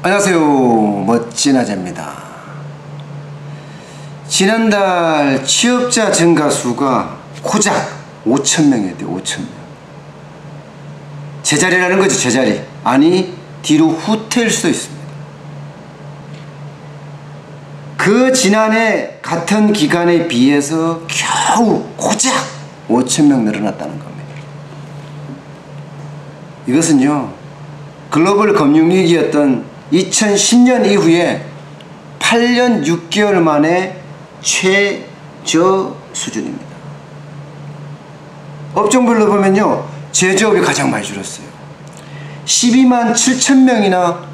안녕하세요. 멋진 아재입니다. 지난달 취업자 증가 수가 고작 5,000명이었대요. 5,000명. 제자리라는 거죠. 제자리. 아니 뒤로 후퇴일 수도 있습니다. 그 지난해 같은 기간에 비해서 겨우 고작 5,000명 늘어났다는 겁니다. 이것은요, 글로벌 금융위기였던 2010년 이후에 8년 6개월 만에 최저 수준입니다. 업종별로 보면요, 제조업이 가장 많이 줄었어요. 12만 7천 명이나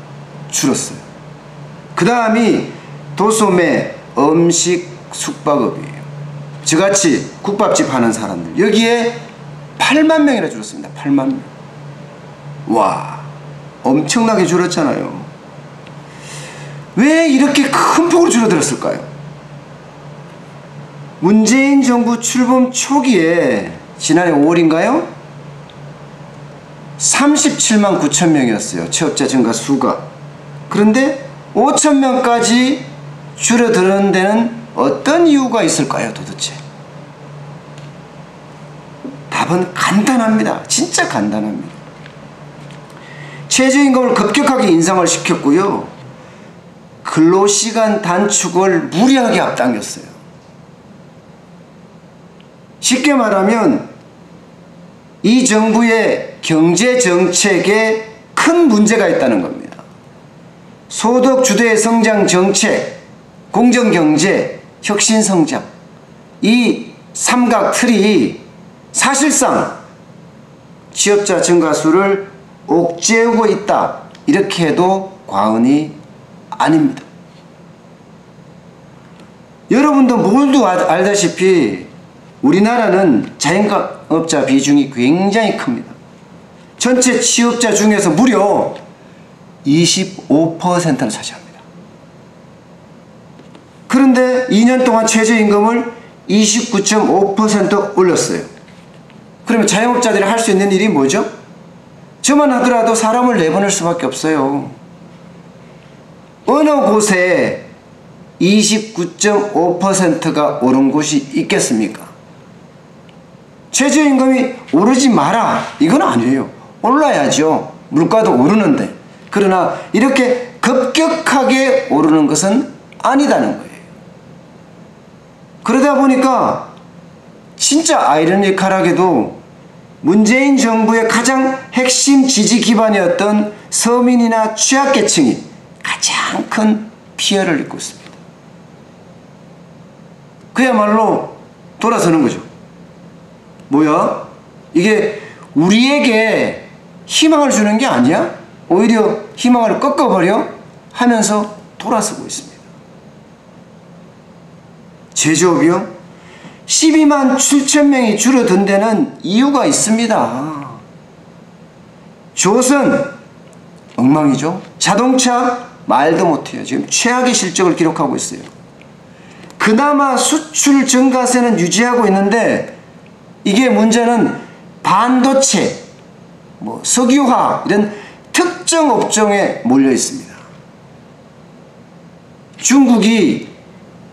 줄었어요. 그 다음이 도소매, 음식, 숙박업이에요. 저같이 국밥집 하는 사람들, 여기에 8만 명이나 줄었습니다. 8만 명. 와, 엄청나게 줄었잖아요. 왜 이렇게 큰 폭으로 줄어들었을까요? 문재인 정부 출범 초기에 지난해 5월인가요? 37만 9천 명이었어요. 취업자 증가 수가. 그런데 5천 명까지 줄어드는 데는 어떤 이유가 있을까요, 도대체? 답은 간단합니다. 진짜 간단합니다. 최저임금을 급격하게 인상을 시켰고요. 근로시간 단축을 무리하게 앞당겼어요. 쉽게 말하면 이 정부의 경제정책에 큰 문제가 있다는 겁니다. 소득주도의 성장 정책, 공정경제, 혁신성장, 이 삼각틀이 사실상 취업자 증가수를 옥죄우고 있다, 이렇게 해도 과언이 아닙니다. 여러분도 모두 알다시피 우리나라는 자영업자 비중이 굉장히 큽니다. 전체 취업자 중에서 무려 25%를 차지합니다. 그런데 2년 동안 최저임금을 29.5% 올렸어요. 그러면 자영업자들이 할 수 있는 일이 뭐죠? 저만 하더라도 사람을 내보낼 수밖에 없어요. 어느 곳에 29.5%가 오른 곳이 있겠습니까? 최저임금이 오르지 마라, 이건 아니에요. 올라야죠. 물가도 오르는데. 그러나 이렇게 급격하게 오르는 것은 아니다는 거예요. 그러다 보니까 진짜 아이러니컬하게도 문재인 정부의 가장 핵심 지지 기반이었던 서민이나 취약계층이 가장 큰 피해를 입고 있습니다. 그야말로 돌아서는 거죠. 뭐야? 이게 우리에게 희망을 주는 게 아니야? 오히려 희망을 꺾어버려? 하면서 돌아서고 있습니다. 제조업이요? 12만 7천 명이 줄어든 데는 이유가 있습니다. 조선, 엉망이죠. 자동차, 말도 못해요. 지금 최악의 실적을 기록하고 있어요. 그나마 수출 증가세는 유지하고 있는데, 이게 문제는 반도체, 석유화학, 이런 특정 업종에 몰려 있습니다. 중국이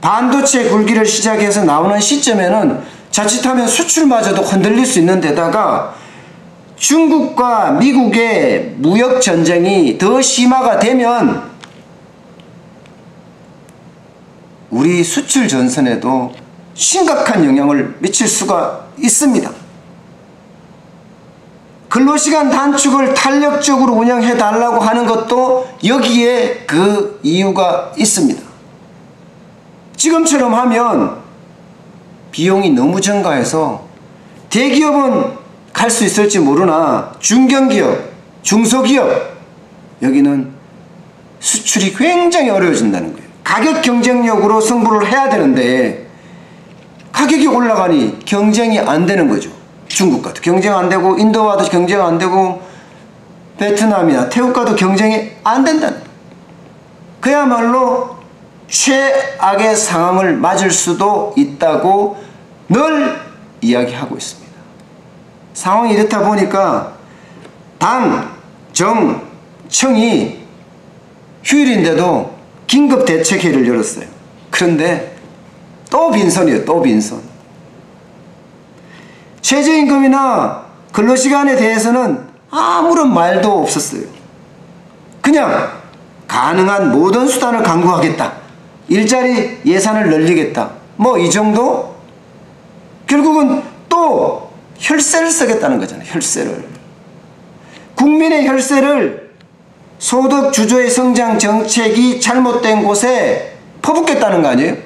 반도체 굴기를 시작해서 나오는 시점에는 자칫하면 수출마저도 흔들릴 수 있는 데다가 중국과 미국의 무역 전쟁이 더 심화가 되면 우리 수출 전선에도 심각한 영향을 미칠 수가 있습니다. 근로시간 단축을 탄력적으로 운영해 달라고 하는 것도 여기에 그 이유가 있습니다. 지금처럼 하면 비용이 너무 증가해서 대기업은 갈 수 있을지 모르나 중견기업, 중소기업, 여기는 수출이 굉장히 어려워진다는 거예요. 가격 경쟁력으로 승부를 해야 되는데 가격이 올라가니 경쟁이 안 되는 거죠. 중국과도 경쟁 안 되고, 인도와도 경쟁 안 되고, 베트남이나 태국과도 경쟁이 안 된다는 거예요. 그야말로 최악의 상황을 맞을 수도 있다고 늘 이야기하고 있습니다. 상황이 이렇다 보니까 당, 정, 청이 휴일인데도 긴급 대책회의를 열었어요. 그런데 또 빈손이에요. 또 빈손. 최저임금이나 근로시간에 대해서는 아무런 말도 없었어요. 그냥 가능한 모든 수단을 강구하겠다. 일자리 예산을 늘리겠다. 뭐 이 정도? 결국은 또 혈세를 쓰겠다는 거잖아요. 혈세를. 국민의 혈세를 소득 주도의 성장 정책이 잘못된 곳에 퍼붓겠다는 거 아니에요?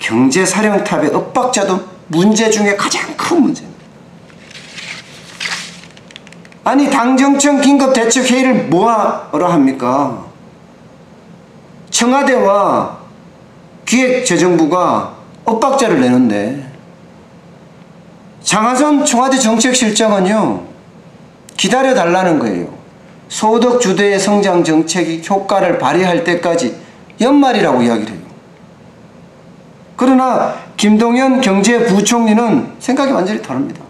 경제사령탑의 엇박자도 문제 중에 가장 큰 문제입니다. 아니 당정청 긴급대책회의를 뭐하러 합니까? 청와대와 기획재정부가 엇박자를 내는데 장하선 청와대 정책실장은요 기다려달라는 거예요. 소득 주도의 성장 정책이 효과를 발휘할 때까지 연말이라고 이야기를 해요. 그러나 김동연 경제부총리는 생각이 완전히 다릅니다.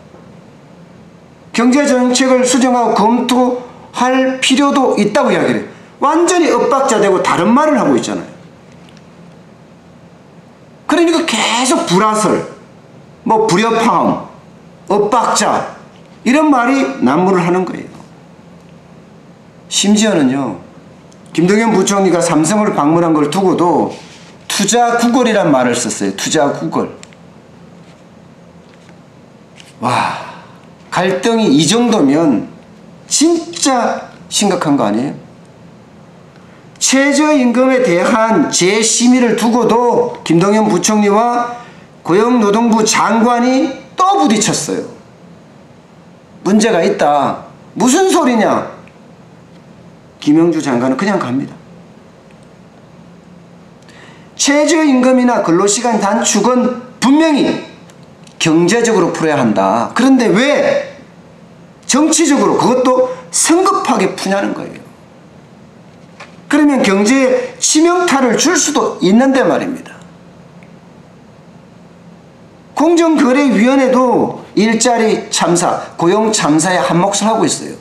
경제정책을 수정하고 검토할 필요도 있다고 이야기를 해요. 완전히 엇박자되고 다른 말을 하고 있잖아요. 그러니까 계속 불화설, 뭐 불협화음, 엇박자 이런 말이 난무를 하는 거예요. 심지어는요 김동연 부총리가 삼성을 방문한 걸 두고도 투자 구걸이란 말을 썼어요. 투자 구걸. 와, 갈등이 이 정도면 진짜 심각한 거 아니에요? 최저임금에 대한 재심의를 두고도 김동연 부총리와 고용노동부 장관이 또 부딪혔어요. 문제가 있다. 무슨 소리냐? 김영주 장관은 그냥 갑니다. 최저임금이나 근로시간 단축은 분명히 경제적으로 풀어야 한다. 그런데 왜 정치적으로 그것도 성급하게 푸냐는 거예요. 그러면 경제에 치명타를 줄 수도 있는데 말입니다. 공정거래위원회도 일자리 참사, 고용 참사에 한몫을 하고 있어요.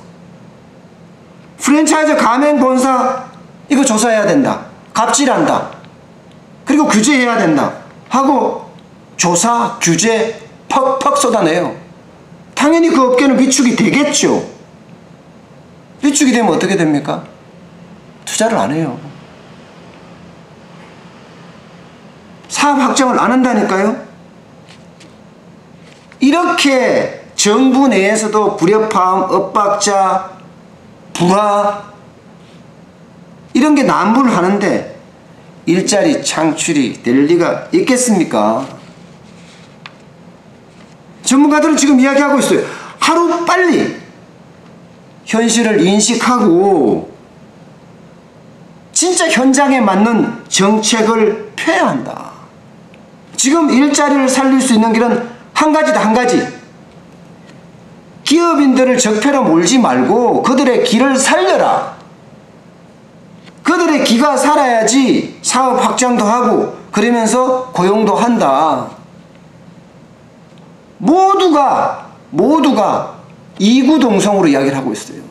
프랜차이즈 가맹본사 이거 조사해야 된다. 갑질한다. 그리고 규제해야 된다. 하고 조사, 규제 퍽퍽 쏟아내요. 당연히 그 업계는 위축이 되겠죠. 위축이 되면 어떻게 됩니까? 투자를 안 해요. 사업 확장을 안 한다니까요. 이렇게 정부 내에서도 불협화음, 엇박자, 불화 이런 게 난무를 하는데 일자리 창출이 될 리가 있겠습니까? 전문가들은 지금 이야기하고 있어요. 하루 빨리 현실을 인식하고 진짜 현장에 맞는 정책을 펴야 한다. 지금 일자리를 살릴 수 있는 길은 한 가지다. 한 가지. 기업인들을 적폐로 몰지 말고 그들의 길을 살려라. 그들의 기가 살아야지 사업 확장도 하고 그러면서 고용도 한다. 모두가 이구동성으로 이야기를 하고 있어요.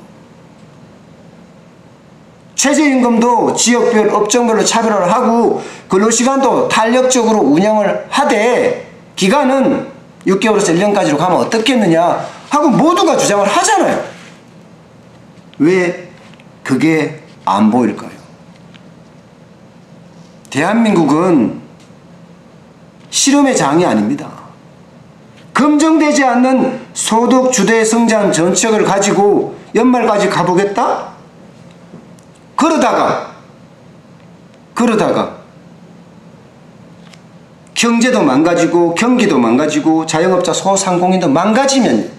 최저임금도 지역별, 업종별로 차별화를 하고 근로시간도 탄력적으로 운영을 하되 기간은 6개월에서 1년까지로 가면 어떻겠느냐 하고 모두가 주장을 하잖아요. 왜 그게 안 보일까요? 대한민국은 실험의 장이 아닙니다. 검증되지 않는 소득 주도의 성장 정책을 가지고 연말까지 가보겠다? 그러다가 경제도 망가지고 경기도 망가지고 자영업자 소상공인도 망가지면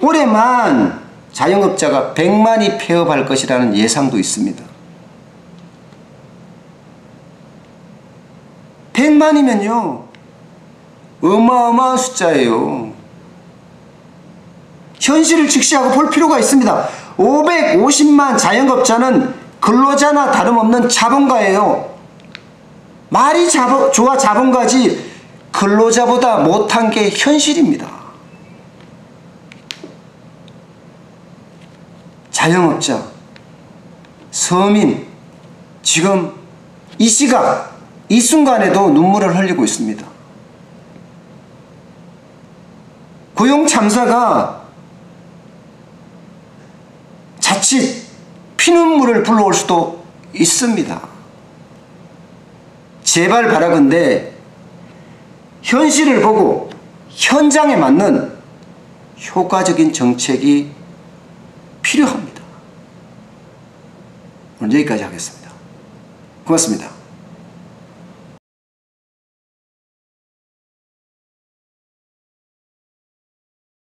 올해만 자영업자가 100만이 폐업할 것이라는 예상도 있습니다. 100만이면요 어마어마한 숫자예요. 현실을 직시하고 볼 필요가 있습니다. 550만 자영업자는 근로자나 다름없는 자본가예요. 말이 좋아 자본가지 근로자보다 못한 게 현실입니다. 자영업자, 서민, 지금 이 시각, 이 순간에도 눈물을 흘리고 있습니다. 고용 참사가 자칫 피눈물을 불러올 수도 있습니다. 제발 바라건대 현실을 보고 현장에 맞는 효과적인 정책이 필요합니다. 오늘 여기까지 하겠습니다. 고맙습니다.